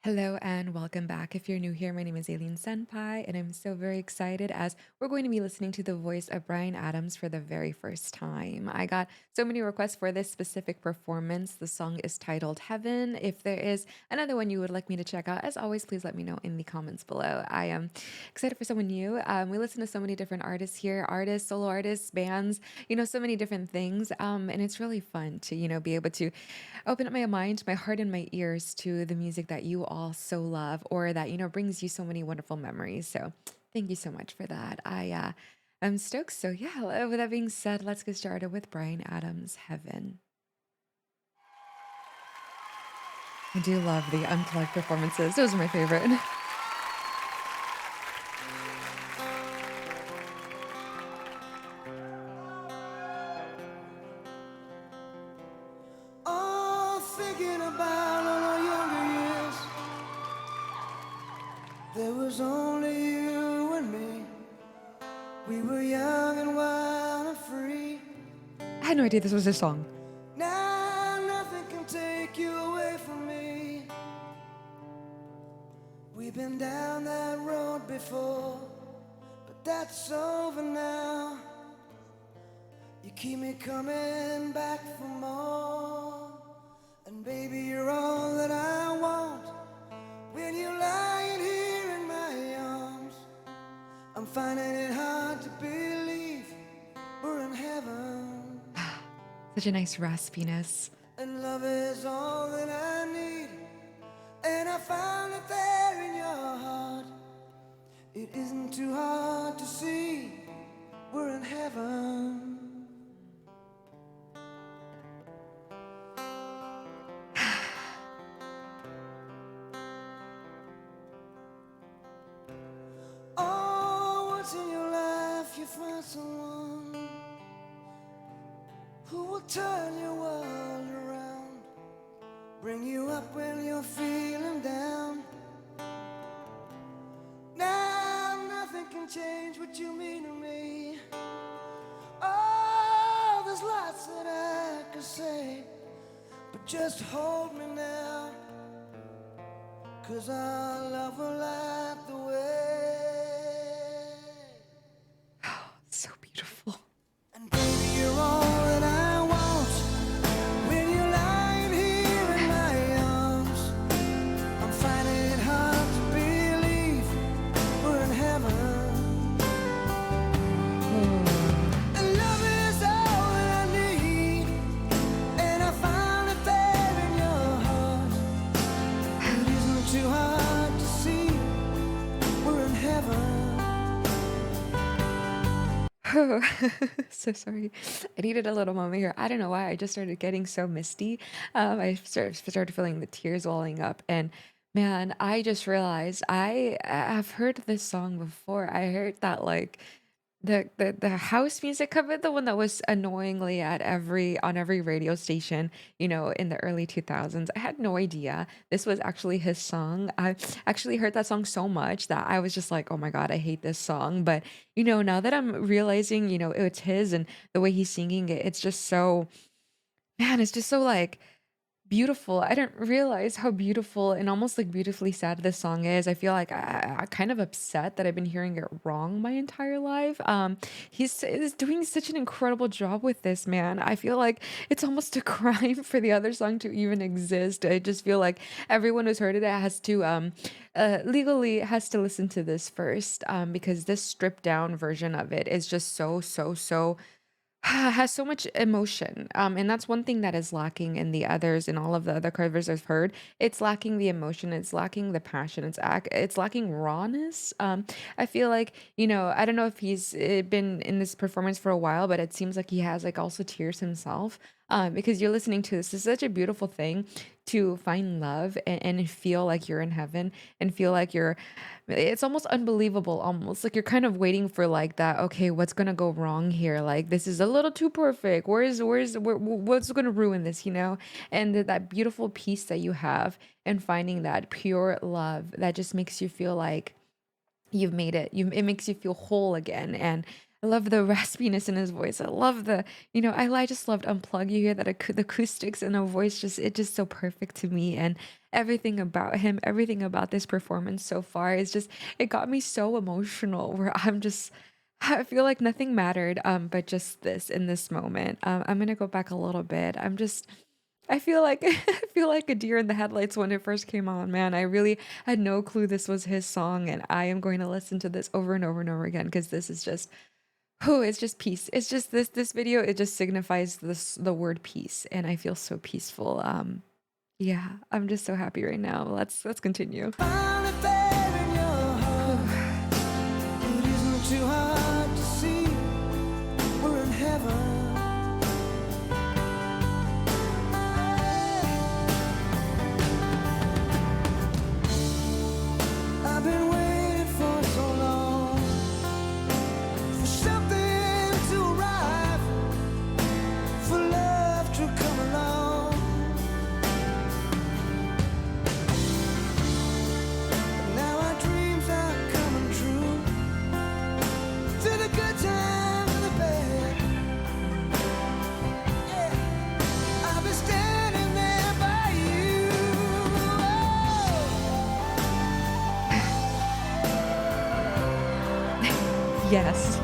Hello and welcome back. If you're new here, my name is Aileen Senpai, and I'm so very excited as we're going to be listening to the voice of Bryan Adams for the very first time. I got so many requests for this specific performance. The song is titled Heaven. If there is another one you would like me to check out, as always, please let me know in the comments below. I am excited for someone new. We listen to so many different artists here, artists, solo artists, bands, so many different things. And it's really fun to, be able to open up my mind, my heart, and my ears to the music that you all so love or that, brings you so many wonderful memories. So thank you so much for that. I'm stoked. So yeah, with that being said, let's get started with Bryan Adams' Heaven. I do love the unplugged performances. Those are my favorite. Oh, thinking about all our younger years, there was only you and me. We were young and wild and free. I had no idea this was a song. Now nothing can take you away from me. We've been down that road before, but that's over now. You keep me coming back for more, and baby, you're all that I want. When you're lying here in my arms, I'm finding it hard to believe we're in heaven. Such a nice raspiness. And love is all that I need, and I found it there in your heart. It isn't too hard to see we're in heaven. Oh, once in your life you find someone who will turn your world around, bring you up when you're feeling down. Now nothing can change what you mean to me. Oh, there's lots that I could say, but just hold me now, 'cause our love will light the way. So beautiful. And baby, you're all that I want. When you're lying here in my arms, I'm finding it hard to believe we're in heaven. And love is all that I need, and I found it there in your heart. It isn't too hard to see we're in heaven. Oh, so sorry. I needed a little moment here. I don't know why. I just started getting so misty. I started feeling the tears welling up, and man, I just realized have heard this song before. I heard that like the house music of it, the one that was annoyingly at every radio station, in the early 2000s. I had no idea this was actually his song. I actually heard that song so much that I was just like, "Oh my God, I hate this song." But, now that I'm realizing, it's his and the way he's singing it, it's just so man, it's just so like beautiful. I didn't realize how beautiful and almost like beautifully sad this song is. I feel like I kind of upset that I've been hearing it wrong my entire life. He's is doing such an incredible job with this, man. I feel like it's almost a crime for the other song to even exist. I just feel like everyone who's heard it has to legally has to listen to this first, because this stripped down version of it is just so has so much emotion. And that's one thing that is lacking in the others and all of the other covers I've heard. It's lacking the emotion, it's lacking the passion, it's lacking rawness. I feel like, I don't know if he's been in this performance for a while, but it seems like he has like also tears himself. Because you're listening to this is such a beautiful thing to find love and feel like you're in heaven and feel like it's almost unbelievable, almost like you're kind of waiting for like that, okay, what's gonna go wrong here, like this is a little too perfect, what's gonna ruin this, and that beautiful peace that you have and finding that pure love that just makes you feel like you've made it. It makes you feel whole again. And I love the raspiness in his voice. I love I just loved unplug. You hear that the acoustics in a voice, just it's just so perfect to me. And everything about him, everything about this performance so far is just it got me so emotional where I'm just I feel like nothing mattered, but just this in this moment. I'm gonna go back a little bit. I feel like I feel like a deer in the headlights when it first came on, man. I really had no clue this was his song, and I am going to listen to this over and over and over again because this is just oh, it's just peace. It's just this video, it just signifies the word peace, and I feel so peaceful. Yeah, I'm just so happy right now. Let's continue. Finally there in your heart. It isn't too hard to see. We're in heaven. I've been waiting for so long for something to arrive, for love to come along. Now our dreams are coming true. Through the good times and the bad. Yeah. I'll be standing there by you. Yes.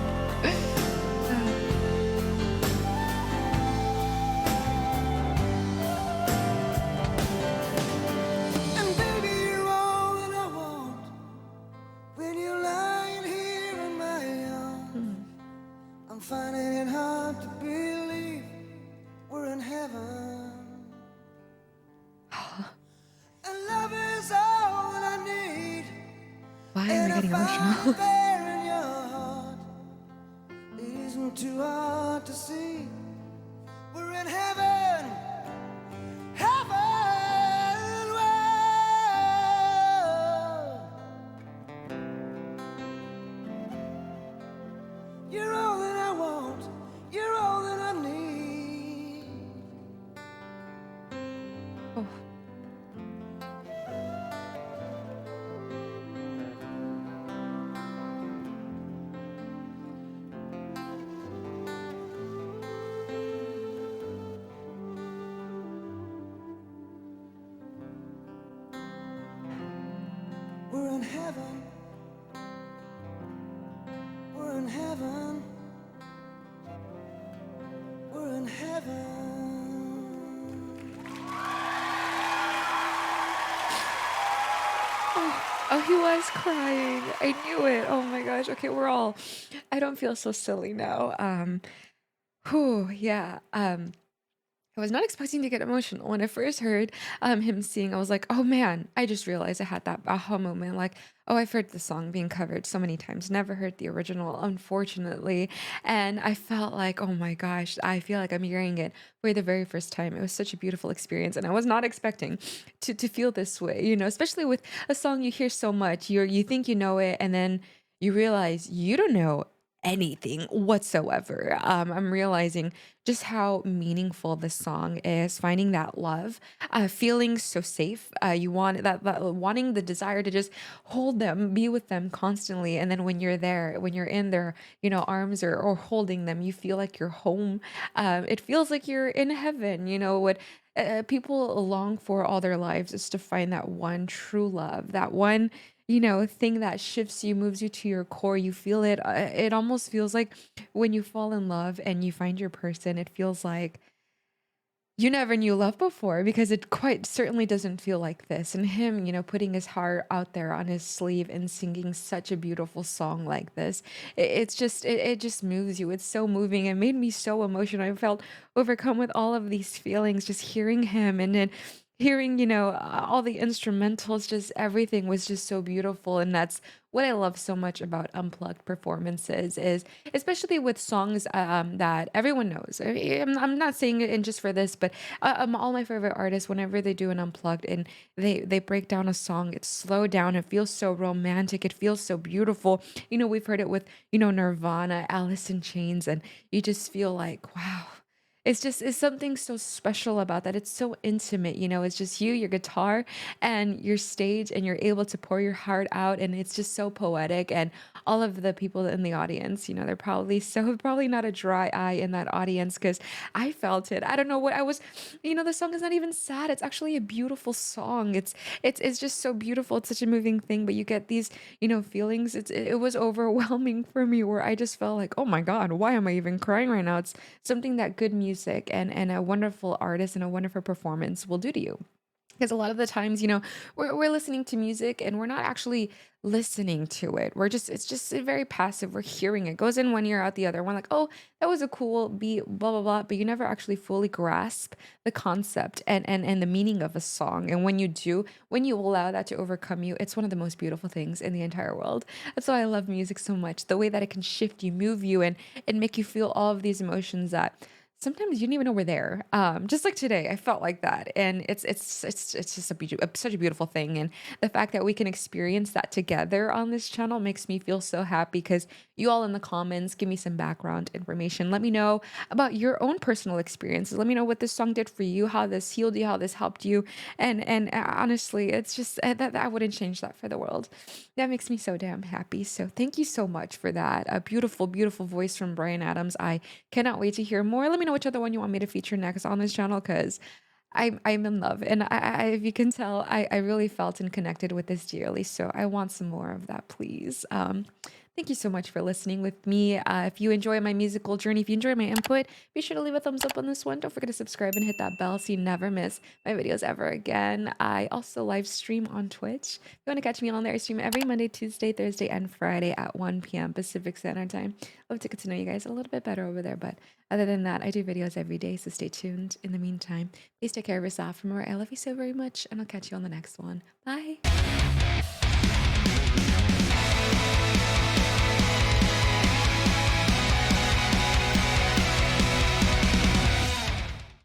And baby, you're all that I want. When you're lying here in my arms, Mm. I'm finding it hard to believe we're in heaven. And love is all that I need. Why am I And I getting found it emotional? there in your heart. It isn't too hard to see. We're in heaven. Heaven. Whoa. You're all that I want. You're all that I need. Oh, We're in heaven. We're in heaven. We're in heaven. oh, he was crying. I knew it. Oh my gosh. Okay, we're all. I don't feel so silly now. Whew, yeah. I was not expecting to get emotional. When I first heard him sing, I was like, oh man, I just realized I had that aha moment. Like, oh, I've heard the song being covered so many times, never heard the original, unfortunately. And I felt like, oh my gosh, I feel like I'm hearing it for the very first time. It was such a beautiful experience. And I was not expecting to feel this way, especially with a song you hear so much. You think you know it, and then you realize you don't know anything whatsoever. I'm realizing just how meaningful this song is, finding that love, feeling so safe. You want that wanting the desire to just hold them, be with them constantly. And then when you're there, when you're in their, arms or holding them, you feel like you're home. It feels like you're in heaven, what people long for all their lives is to find that one true love, that one thing that shifts you, moves you to your core. You feel it. It almost feels like when you fall in love and you find your person, it feels like you never knew love before because it quite certainly doesn't feel like this. And him, putting his heart out there on his sleeve and singing such a beautiful song like this, it just moves you. It's so moving. It made me so emotional. I felt overcome with all of these feelings just hearing him and then hearing, all the instrumentals, just everything was just so beautiful. And that's what I love so much about unplugged performances is especially with songs that everyone knows. I'm not saying it in just for this, but all my favorite artists, whenever they do an unplugged and they break down a song, it's slowed down. It feels so romantic. It feels so beautiful. We've heard it with Nirvana, Alice in Chains, and you just feel like wow. It's something so special about that. It's so intimate, you know, it's just you, your guitar, and your stage, and you're able to pour your heart out, and it's just so poetic. And all of the people in the audience, you know, they're probably so probably not a dry eye in that audience because I felt it. I don't know what I was, you know, the song is not even sad. It's actually a beautiful song. It's just so beautiful. It's such a moving thing, but you get these, you know, feelings. It was overwhelming for me where I just felt like, oh my God, why am I even crying right now? It's something that good music and a wonderful artist and a wonderful performance will do to you. Because a lot of the times, you know, we're listening to music and we're not actually listening to it. We're just it's just very passive. We're hearing it. Goes in one ear, out the other. We're like, oh, that was a cool beat, blah, blah, blah. But you never actually fully grasp the concept and the meaning of a song. And when you do, when you allow that to overcome you, it's one of the most beautiful things in the entire world. That's why I love music so much. The way that it can shift you, move you, and make you feel all of these emotions that sometimes you didn't even know we're there. Just like today, I felt like that, and it's just such a beautiful thing, and the fact that we can experience that together on this channel makes me feel so happy. Because you all in the comments give me some background information. Let me know about your own personal experiences. Let me know what this song did for you, how this healed you, how this helped you, and honestly, it's just that I wouldn't change that for the world. That makes me so damn happy. So thank you so much for that. A beautiful, beautiful voice from Brian Adams. I cannot wait to hear more. Let me know which other one you want me to feature next on this channel because I'm in love. And if you can tell, I really felt and connected with this dearly. So I want some more of that, please. Thank you so much for listening with me. If you enjoy my musical journey, if you enjoy my input, be sure to leave a thumbs up on this one. Don't forget to subscribe and hit that bell so you never miss my videos ever again. I also live stream on Twitch. If you want to catch me on there, I stream every Monday, Tuesday, Thursday, and Friday at 1 p.m. Pacific Standard Time. Love to get to know you guys a little bit better over there. But other than that, I do videos every day, so stay tuned. In the meantime, please take care of yourself. Remember, I love you so very much, and I'll catch you on the next one. Bye.